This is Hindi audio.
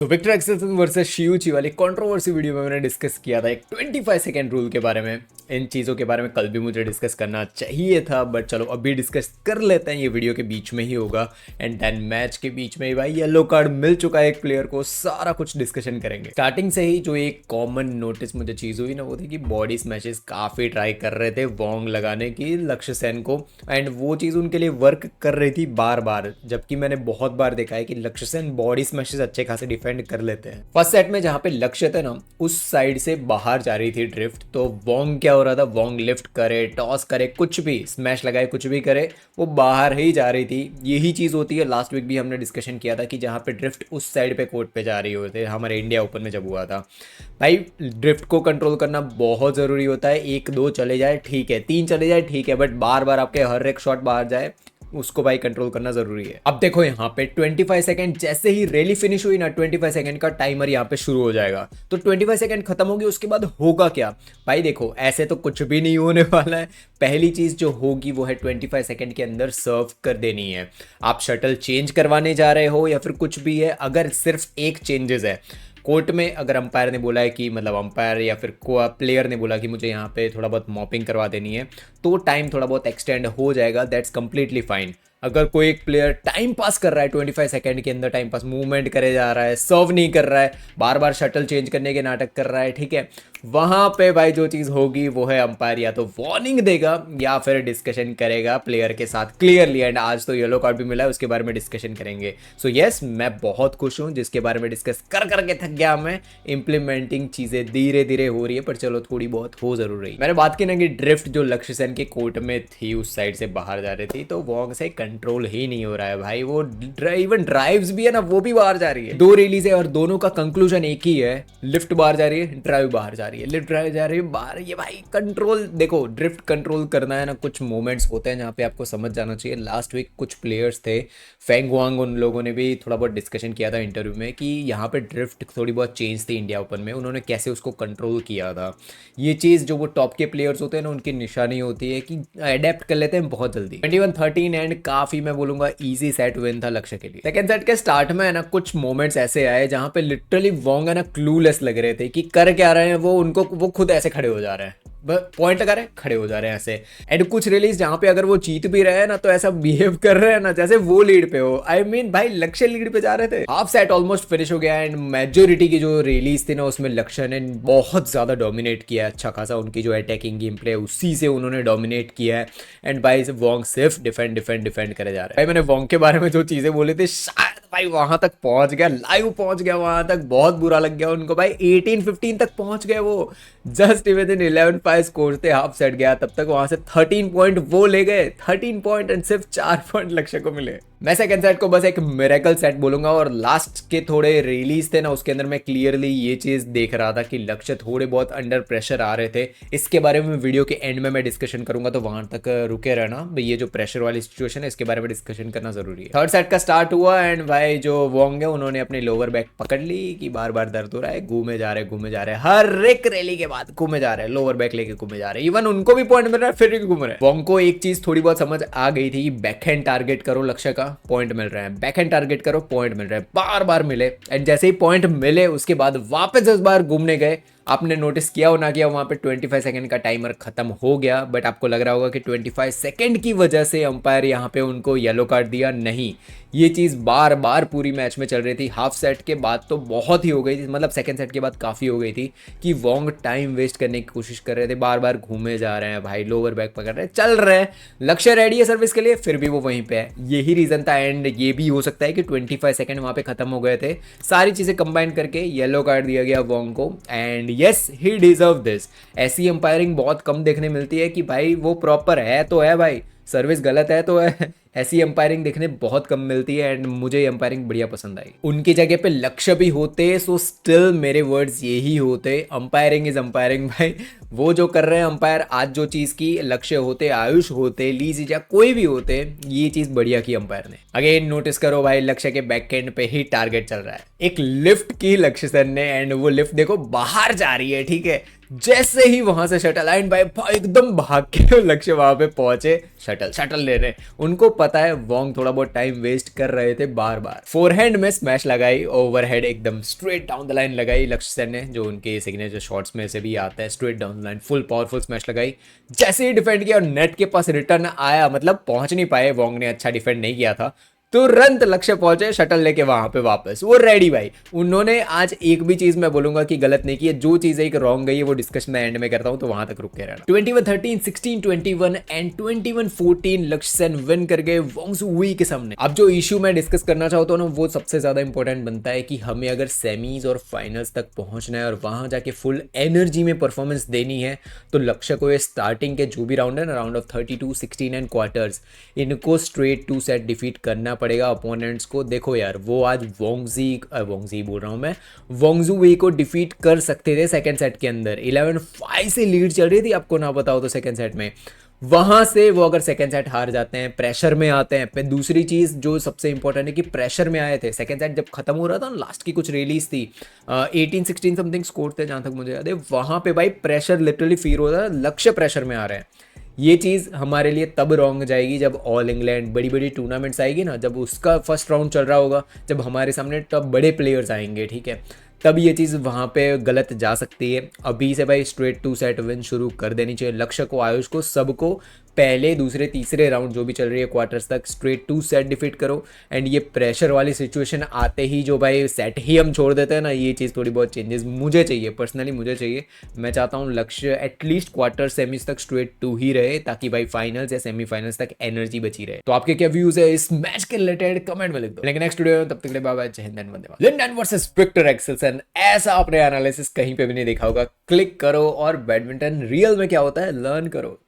तो विक्टर एक्सेल्सन वर्सेस शियूची वाली कंट्रोवर्सी वीडियो में मैंने डिस्कस किया था एक 25 सेकेंड रूल के बारे में। इन चीज़ों के बारे में कल भी मुझे डिस्कस करना चाहिए था, बट चलो अभी डिस्कस कर लेते हैं। ये वीडियो के बीच में ही होगा एंड देन मैच के बीच में ही भाई येलो कार्ड मिल चुका है एक प्लेयर को, सारा कुछ डिस्कशन करेंगे। स्टार्टिंग से ही जो एक कॉमन नोटिस मुझे चीज़ हुई ना, वो थी कि बॉडी स्मैशेस काफ़ी ट्राई कर रहे थे वोंग लगाने की लक्ष्य सेन को, एंड वो चीज़ उनके लिए वर्क कर रही थी बार बार। जबकि मैंने बहुत बार देखा है कि लक्ष्य सेन बॉडी स्मैशेस अच्छे खासे डिफेंड कर लेते हैं। फर्स्ट सेट में जहां पे लक्ष्य थे ना, उस साइड से बाहर जा रही थी ड्रिफ्ट, तो वोंग क्या हो रहा था, वोंग लिफ्ट करे, टॉस करे, कुछ भी स्मैश लगाए, कुछ भी करे, वो बाहर ही जा रही थी। यही चीज होती है, लास्ट वीक भी हमने डिस्कशन किया था कि जहां पे ड्रिफ्ट उस साइड पे कोर्ट पे जा रही होती है, हमारे इंडिया ओपन में जब हुआ था। भाई ड्रिफ्ट को कंट्रोल करना बहुत जरूरी होता है। एक दो चले जाए ठीक है, तीन चले जाए ठीक है, बट बार बार आपके हर एक शॉट बाहर जाए, उसको भाई कंट्रोल करना जरूरी है। अब देखो यहाँ पे 25 सेकंड जैसे ही रैली फिनिश हुई ना, 25 सेकंड का टाइमर यहाँ पे शुरू हो जाएगा। तो 25 सेकंड खत्म होगी, उसके बाद होगा क्या भाई? देखो ऐसे तो कुछ भी नहीं होने वाला है। पहली चीज जो होगी वो है 25 सेकंड के अंदर सर्व कर देनी है। आप शटल चेंज करवाने जा रहे हो या फिर कुछ भी है, अगर सिर्फ एक चेंजेस है कोर्ट में, अगर अंपायर ने बोला है कि मतलब अंपायर या फिर प्लेयर ने बोला कि मुझे यहाँ पे थोड़ा बहुत मॉपिंग करवा देनी है, तो टाइम थोड़ा बहुत एक्सटेंड हो जाएगा, दैट्स कंप्लीटली फाइन। अगर कोई एक प्लेयर टाइम पास कर रहा है 25 सेकंड के अंदर, टाइम पास मूवमेंट करे जा रहा है, सर्व नहीं कर रहा है, बार बार शटल चेंज करने के नाटक कर रहा है, ठीक है, वहां पे भाई जो चीज होगी वो है अंपायर या तो वार्निंग देगा या फिर डिस्कशन करेगा प्लेयर के साथ क्लियरली। एंड आज तो येलो कार्ड भी मिला है, उसके बारे में डिस्कशन करेंगे। सो यस, मैं बहुत खुश हूं जिसके बारे में डिस्कस कर करके थक गया मैं। इंप्लीमेंटिंग चीजें धीरे धीरे हो रही है, पर चलो थोड़ी बहुत हो जरूर रही। मैंने बात की ना कि ड्रिफ्ट जो लक्ष्य सेन के कोर्ट में थी उस साइड से बाहर जा रही थी, तो वोंग से कंट्रोल ही नहीं हो रहा है भाई। वो इवन ड्राइव्स भी है ना, वो भी बाहर जा रही है। दो रिलीज है और दोनों का कंक्लूजन एक ही है, लिफ्ट बाहर जा रही है, ड्राइव बाहर जा रही है, लिफ्ट ड्राइव जा रही है बाहर। ये भाई कंट्रोल देखो, ड्रिफ्ट कंट्रोल करना है ना, कुछ मोमेंट्स होते हैं जहाँ पे आपको समझ जाना चाहिए। लास्ट वीक कुछ प्लेयर्स थे, फेंग वांग, उन लोगों ने भी थोड़ा बहुत डिस्कशन किया था इंटरव्यू में कि यहाँ पे ड्रिफ्ट थोड़ी बहुत चेंज थी इंडिया ओपन में, उन्होंने कैसे उसको कंट्रोल किया था। ये चीज़ जो वो टॉप के प्लेयर्स होते हैं ना, उनकी निशानी होती है कि अडेप्ट कर लेते हैं बहुत जल्दी। 21-13 एंड काफी मैं बोलूंगा इजी सेट विन था लक्ष्य के लिए। सेकंड सेट के स्टार्ट में है ना, कुछ मोमेंट्स ऐसे आए जहां पे लिटरली वोंग है ना क्लूलेस लग रहे थे कि कर क्या रहे हैं वो, उनको वो खुद ऐसे खड़े हो जा रहे हैं, पॉइंट लगा रहे हैं, खड़े हो जा रहे हैं ऐसे। एंड कुछ रिलीज जहां पे अगर वो जीत भी रहे हैं ना, तो ऐसा बिहेव कर रहे हैं ना जैसे वो लीड पे हो। आई मीन भाई लक्ष्य लीड पे जा रहे थे। हाफ सेट ऑलमोस्ट फिनिश हो गया एंड मेजोरिटी की जो रिलीज थी ना, उसमें लक्ष्य ने बहुत ज्यादा डोमिनेट किया है। अच्छा खासा उनकी जो अटैकिंग गेम प्ले उसी से उन्होंने डोमिनेट किया है। एंड भाई वोंग सिर्फ डिफेंड डिफेंड डिफेंड करे जा रहे हैं। भाई मैंने वोंग के बारे में जो चीजें बोली थी, शायद भाई वहां तक पहुंच गया, लाइव पहुंच गया वहां तक, बहुत बुरा लग गया उनको भाई। 18-15 तक पहुंच गए वो, जस्ट विद इन 11-5 स्कोर थे। हाफ सेट गया तब तक वहां से 13 पॉइंट वो ले गए, 13 पॉइंट एंड सिर्फ 4 पॉइंट लक्ष्य को मिले। मैं सेकंड सेट को बस एक मिरेकल सेट बोलूंगा, और लास्ट के थोड़े रिलीज थे ना, उसके अंदर मैं क्लियरली ये चीज देख रहा था कि लक्ष्य थोड़े बहुत अंडर प्रेशर आ रहे थे। इसके बारे में वीडियो के एंड में मैं डिस्कशन करूंगा, तो वहां तक रुके रहना। ये जो प्रेशर वाली सिचुएशन है, इसके बारे में डिस्कशन करना जरूरी है। थर्ड सेट का स्टार्ट हुआ एंड भाई जो वोंग है उन्होंने अपनी लोअर बैक पकड़ ली कि बार बार दर्द हो रहा है, घूमे जा रहे, हर एक रैली के बाद घूमे जा रहे हैं, लोअर बैक लेके घूमे जा रहे हैं। इवन उनको भी पॉइंट मिल रहा है फिर भी घूम रहे हैं। वोंग को एक चीज थोड़ी बहुत समझ आ गई थी, बैकहैंड टारगेट करो लक्ष्य का, पॉइंट मिल रहा है, बैकहैंड टारगेट करो, पॉइंट मिल रहा है, बार बार मिले। एंड जैसे ही पॉइंट मिले उसके बाद वापस 10 बार घूमने गए। आपने नोटिस किया हो ना किया, वहां पे 25 सेकंड का टाइमर खत्म हो गया, बट आपको लग रहा होगा कि 25 सेकंड की वजह से अंपायर यहाँ पे उनको येलो कार्ड दिया। नहीं, ये चीज बार बार पूरी मैच में चल रही थी। हाफ सेट के बाद तो बहुत ही हो गई थी, मतलब सेकंड सेट के बाद काफी हो गई थी कि वोंग टाइम वेस्ट करने की कोशिश कर रहे थे, बार बार घूमे जा रहे हैं भाई, लोअर बैक पकड़ रहे हैं, चल रहे हैं, लक्ष्य रेडी है सर्विस के लिए, फिर भी वो वहीं पे है। यही रीजन था। एंड ये भी हो सकता है कि 25 सेकंड वहां पे खत्म हो गए थे। सारी चीजें कंबाइन करके येलो कार्ड दिया गया वोंग को। And yes, he deserve this. ऐसी अंपायरिंग बहुत कम देखने मिलती है कि भाई वो प्रॉपर है तो है भाई, सर्विस गलत है तो है। ऐसी अंपायरिंग देखने बहुत कम मिलती है एंड मुझे अंपायरिंग बढ़िया पसंद आई। उनकी जगह पे लक्ष्य भी होते सो स्टिल मेरे वर्ड्स यही होते, अंपायरिंग इज अंपायरिंग भाई। वो जो कर रहे हैं अंपायर आज, जो चीज की लक्ष्य होते, आयुष होते, लीज या कोई भी होते, ये चीज बढ़िया की अंपायर ने। अगेन नोटिस करो भाई, लक्ष्य के बैक एंड पे ही टारगेट चल रहा है। एक लिफ्ट की लक्ष्य सर ने, एंड वो लिफ्ट देखो बाहर जा रही है, ठीक है, जैसे ही वहां से शटल एंड भाई एकदम भाग के लक्ष्य वहां पे पहुंचे, शटल शटल लेने। उनको पता है वोंग थोड़ा बहुत टाइम वेस्ट कर रहे थे, बार बार फोरहैंड में स्मैश लगाई, ओवरहेड एकदम स्ट्रेट डाउन द लाइन लगाई लक्ष्य सेन ने, जो उनके सिग्नेचर शॉट्स में से भी आता है, straight down the line full powerful smash लगाई। जैसे ही डिफेंड किया और नेट के पास रिटर्न आया, मतलब पहुंच नहीं पाए, वोंग ने अच्छा डिफेंड नहीं किया था, तुरंत लक्ष्य पहुंचे शटल लेके वहां पे वापस, वो रेडी भाई। उन्होंने आज एक भी चीज मैं बोलूंगा कि गलत नहीं की है, जो चीज एक रॉन्ग गई है वो डिस्कशन मैं एंड में करता हूं, तो वहां तक रुक के रहना। 21-13, 16-21 एंड 21-14 लक्ष्य सेन विन कर गए वोंगसुई के सामने। अब जो इशू मैं डिस्कस करना चाहता हूं ना, वो सबसे ज्यादा इंपॉर्टेंट बनता है कि हमें अगर सेमीज और फाइनल्स तक पहुंचना है और वहां जाके फुल एनर्जी में परफॉर्मेंस देनी है, तो लक्ष्य को ये स्टार्टिंग के जो भी राउंड है ना, राउंड ऑफ 32, 16 एंड क्वार्टर्स, इनको स्ट्रेट 2 सेट डिफीट करना पड़ेगा अपोनेंट्स को। देखो यार, वो आज वोंगजी बोल रहा हूं मैं, वोंगसुई को डिफीट कर सकते थे सेकंड सेट के अंदर। 11-5 से लीड चल रही थी, आपको ना बताओ तो सेकंड सेट में। वहां से वो अगर सेकंड सेट हार जाते हैं, प्रेशर में आते हैं। फिर दूसरी चीज जो सबसे इंपॉर्टेंट है कि प्रेशर में आए थे। सेकंड सेट जब खत्म हो रहा था ना, लास्ट की कुछ रिलीज थी, 18-16 समथिंग स्कोर थे जहां तक मुझे याद है, वहां पे भाई प्रेशर लिटरली फील हो रहा है, लक्ष्य प्रेशर में आ रहे हैं। ये चीज़ हमारे लिए तब रॉन्ग जाएगी जब ऑल इंग्लैंड बड़ी बड़ी टूर्नामेंट्स आएगी ना, जब उसका फर्स्ट राउंड चल रहा होगा, जब हमारे सामने तब बड़े प्लेयर्स आएंगे, ठीक है, तब ये चीज़ वहाँ पे गलत जा सकती है। अभी से भाई स्ट्रेट 2 सेट विन शुरू कर देनी चाहिए लक्ष्य को, आयुष को, सबको। पहले दूसरे तीसरे राउंड जो भी चल रही है क्वार्टर्स तक, स्ट्रेट 2 सेट डिफीट करो। एंड ये प्रेशर वाली सिचुएशन आते ही जो भाई सेट ही हम छोड़ देते हैं ना, ये चीज़ थोड़ी बहुत चेंजेस मुझे चाहिए, पर्सनली मुझे चाहिए। मैं चाहता हूँ लक्ष्य एटलीस्ट क्वार्टर सेमीज तक स्ट्रेट 2 ही रहे, ताकि भाई फाइनल्स या सेमीफाइनल्स तक एनर्जी बची रहे। तो आपके क्या व्यूज है इस मैच के रिलेटेड, कमेंट में लिख दो। लेकिन नेक्स्ट वीडियो, तब तक के लिए बाय बाय, जय Hind, Vande Mataram. Lyndon versus Victor Axelsen, ऐसा आपने एनालिसिस कहीं पे भी नहीं देखा होगा। क्लिक करो और बैडमिंटन रियल में क्या होता है लर्न करो।